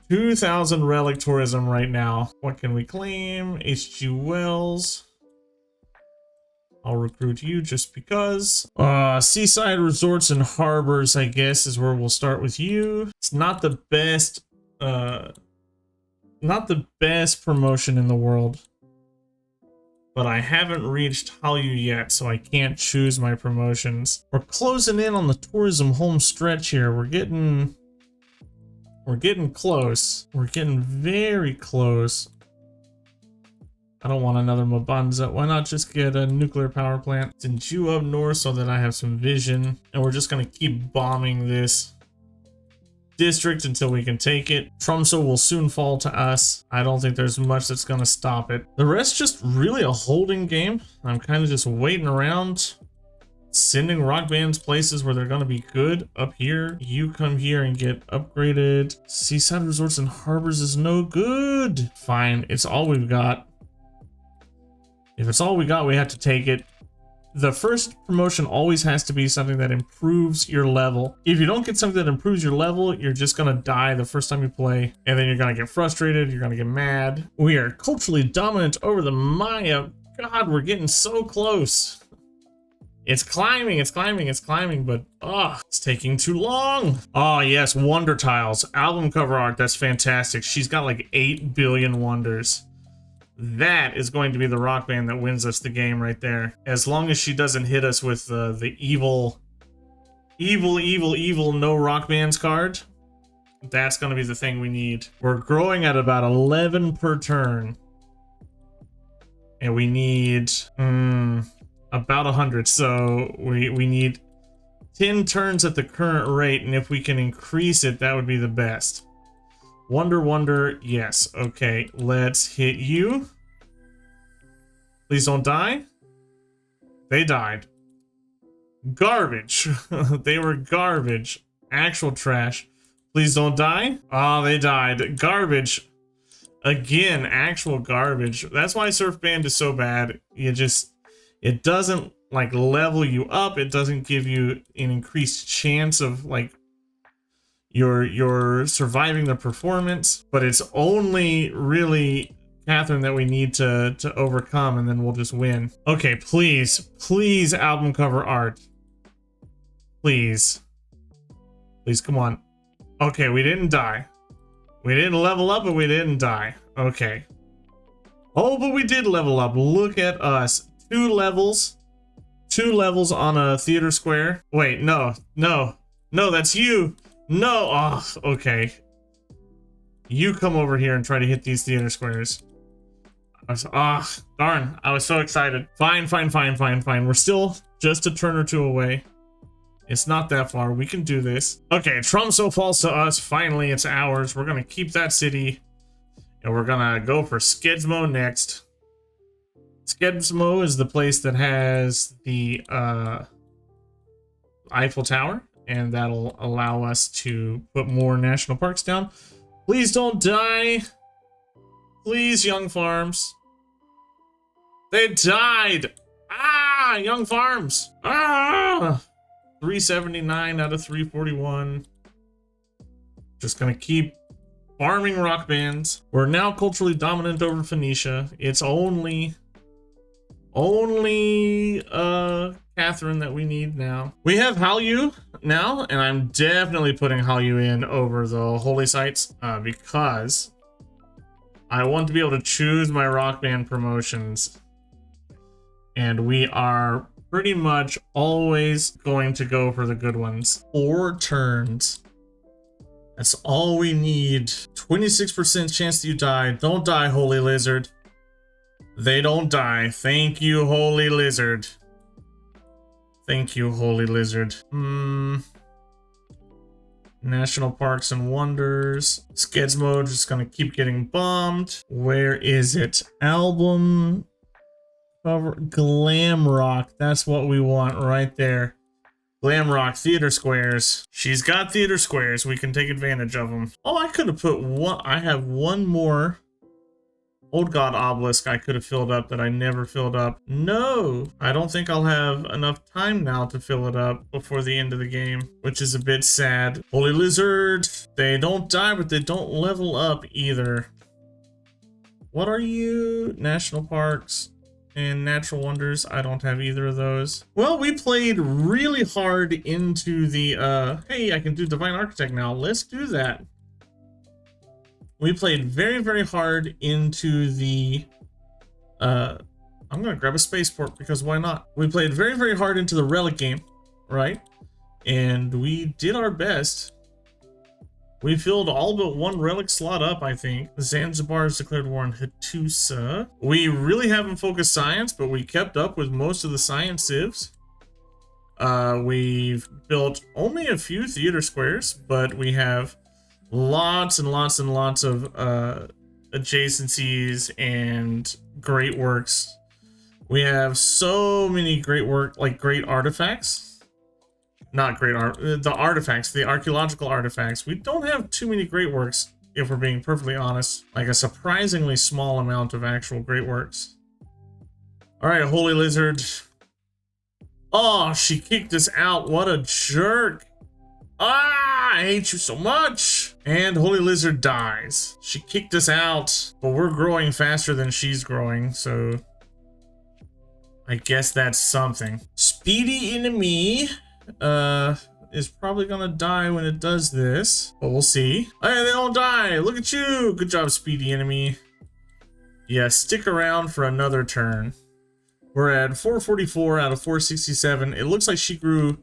relic tourism right now. What can we claim? HG Wells. I'll recruit you just because. Seaside resorts and harbors, I guess, is where we'll start with you. It's not the best promotion in the world, but I haven't reached Hallyu yet, so I can't choose my promotions. We're closing in on the tourism home stretch here. We're getting close. We're getting very close. I don't want another Mabanza. Why not just get a nuclear power plant? Send you up north so that I have some vision, and we're just gonna keep bombing this district until we can take it. Tromso will soon fall to us. I don't think there's much that's gonna stop it. The rest just really a holding game. I'm kind of just waiting around, sending rock bands places where they're gonna be good. Up here, you come here and get upgraded. Seaside resorts and harbors is no good. Fine, it's all we've got. If it's all we got, we have to take it. The first promotion always has to be something that improves your level. If you don't get something that improves your level, you're just gonna die the first time you play, and then you're gonna get frustrated, you're gonna get mad. We are culturally dominant over the Maya. God, we're getting so close. It's climbing, but it's taking too long. Oh yes, Wonder Tiles, album cover art, that's fantastic. She's got like 8 billion wonders. That is going to be the rock band that wins us the game right there. As long as she doesn't hit us with the evil no rock bands card, that's going to be the thing we need. We're growing at about 11 per turn, and we need about 100. So we need 10 turns at the current rate, and if we can increase it, that would be the best. Wonder, yes. Okay, let's hit you. Please don't die. They died. Garbage. They were garbage. Actual trash. Please don't die. Oh, they died. Garbage. Again, actual garbage. That's why Surf Band is so bad. It doesn't like level you up. It doesn't give you an increased chance of like you're surviving the performance, but it's only really Catherine that we need to overcome, and then we'll just win. Okay, please album cover art. Please, come on. Okay, we didn't die. We didn't level up, but we didn't die. Okay. Oh, but we did level up. Look at us. 2 levels on a theater square. Wait, no, that's you. No, okay. You come over here and try to hit these theater squares. Darn, I was so excited. Fine. We're still just a turn or two away. It's not that far. We can do this. Okay, Tromso falls to us. Finally, it's ours. We're gonna keep that city. And we're gonna go for Skedsmo next. Skedsmo is the place that has the Eiffel Tower. And that'll allow us to put more national parks down. Please don't die. Please, Young Farms. They died. Ah, Young Farms. Ah, 379 out of 341. Just gonna keep farming rock bands. We're now culturally dominant over Phoenicia. It's only Catherine that we need now. We have Hallyu now, and I'm definitely putting Hallyu in over the holy sites because I want to be able to choose my rock band promotions. And we are pretty much always going to go for the good ones. 4 turns. That's all we need. 26% chance that you die. Don't die, Holy Lizard. They don't die. Thank you, Holy Lizard. Thank you, Holy Lizard. National Parks and Wonders. Skedsmo just gonna keep getting bombed. Where is it? Album cover. Glam Rock. That's what we want right there. Glam Rock theater squares. She's got theater squares. We can take advantage of them. Oh, I could have put one. I have one more Old God obelisk I could have filled up that I never filled up. No, I don't think I'll have enough time now to fill it up before the end of the game, which is a bit sad. Holy Lizard. They don't die, but they don't level up either. What are you? National Parks and Natural Wonders. I don't have either of those. Well, we played really hard into the, hey, I can do Divine Architect now. Let's do that. We played very, very hard into the, I'm gonna grab a spaceport because why not? We played very, very hard into the relic game, right? And we did our best. We filled all but one relic slot up, I think. Zanzibar has declared war on Hattusa. We really haven't focused science, but we kept up with most of the science civs. We've built only a few theater squares, but we have lots and lots and lots of adjacencies and great works. We have so many great artifacts. Not great art, the artifacts, the archaeological artifacts. We don't have too many great works, if we're being perfectly honest. Like a surprisingly small amount of actual great works. All right, Holy Lizard. Oh, she kicked us out. What a jerk. Ah, I hate you so much. And Holy Lizard dies. She kicked us out, but we're growing faster than she's growing, so I guess that's something. Speedy Enemy is probably gonna die when it does this, but we'll see. Hey, they don't die. Look at you. Good job, Speedy Enemy. Yeah, stick around for another turn. We're at 444 out of 467. It looks like she grew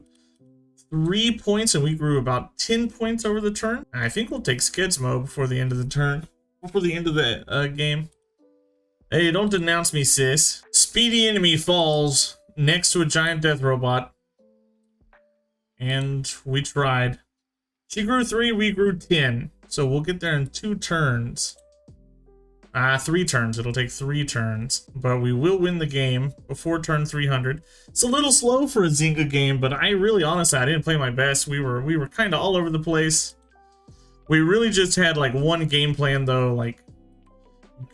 3 points and we grew about 10 points over the turn. I think we'll take Skedsmo before the end of the turn, before the end of the game. Hey, don't denounce me, sis. Speedy Enemy falls next to a giant death robot. And we tried. She grew 3, we grew 10. So we'll get there in 2 turns. 3 turns. It'll take 3 turns. But we will win the game before turn 300. It's a little slow for a Nzinga game, but I really, honestly, I didn't play my best. We were kind of all over the place. We really just had like one game plan though, like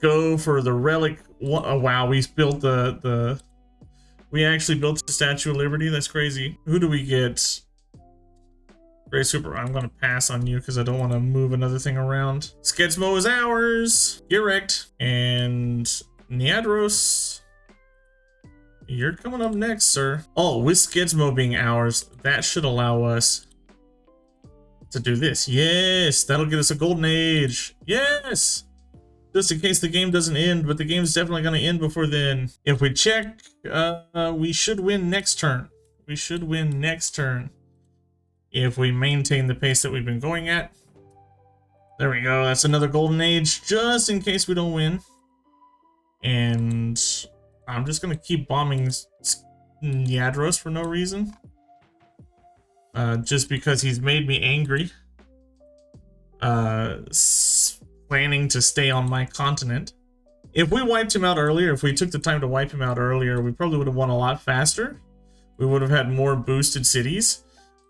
go for the relic. Oh, wow, we built we actually built the Statue of Liberty. That's crazy. Who do we get? Great Super. I'm gonna pass on you because I don't want to move another thing around. Skedsmo is ours. Get wrecked. And Niadros, you're coming up next, sir. Oh, with Skedsmo being ours, that should allow us to do this. Yes, that'll get us a golden age. Yes, just in case the game doesn't end, but the game's definitely going to end before then. If we check, we should win next turn. We should win next turn if we maintain the pace that we've been going at. There we go. That's another golden age, just in case we don't win. And I'm just going to keep bombing Niadros for no reason. just because he's made me angry. Planning to stay on my continent. If we wiped him out earlier, if we took the time to wipe him out earlier, we probably would have won a lot faster. We would have had more boosted cities.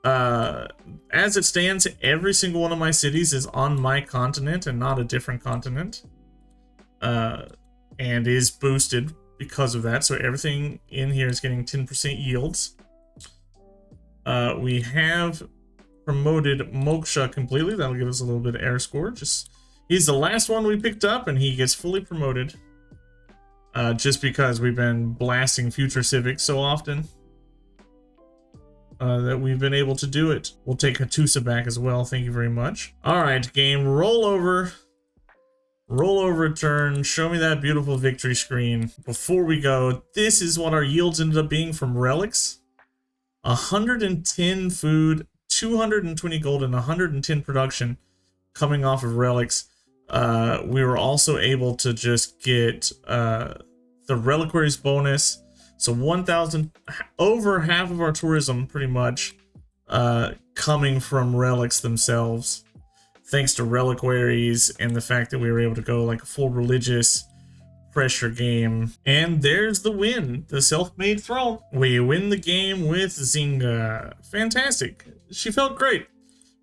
As it stands, every single one of my cities is on my continent and not a different continent. And is boosted because of that. So everything in here is getting 10% yields. We have promoted Moksha completely. That'll give us a little bit of air score. He's the last one we picked up, and he gets fully promoted. Just because we've been blasting future civics so often. That we've been able to do it. We'll take Hattusa back as well. Thank you very much. All right, game, roll over. Roll over turn. Show me that beautiful victory screen. Before we go, this is what our yields ended up being from relics. 110 food, 220 gold, and 110 production coming off of relics. We were also able to just get the reliquaries bonus. So 1,000, over half of our tourism pretty much coming from relics themselves. Thanks to reliquaries and the fact that we were able to go like a full religious pressure game. And there's the win, the self-made throne. We win the game with Nzinga. Fantastic. She felt great.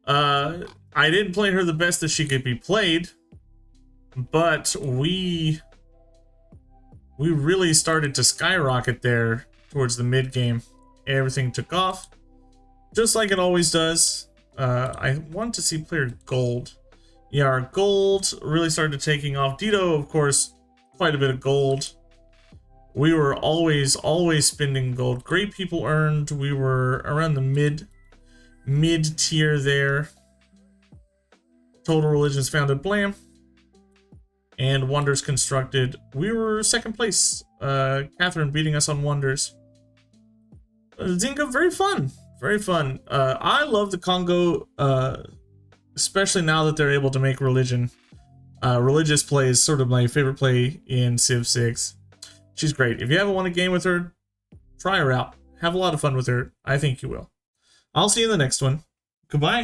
I didn't play her the best that she could be played, but we really started to skyrocket there towards the mid game. Everything took off, just like it always does. I want to see player gold. Yeah, our gold really started taking off. Dito, of course, quite a bit of gold. We were always spending gold. Great people earned. We were around the mid tier there. Total religions founded, blam. And wonders constructed. We were second place. Catherine beating us on wonders. Nzinga, very fun. Very fun. I love the Kongo, especially now that they're able to make religion. Religious play is sort of my favorite play in Civ 6. She's great. If you ever want a game with her, try her out. Have a lot of fun with her. I think you will. I'll see you in the next one. Goodbye.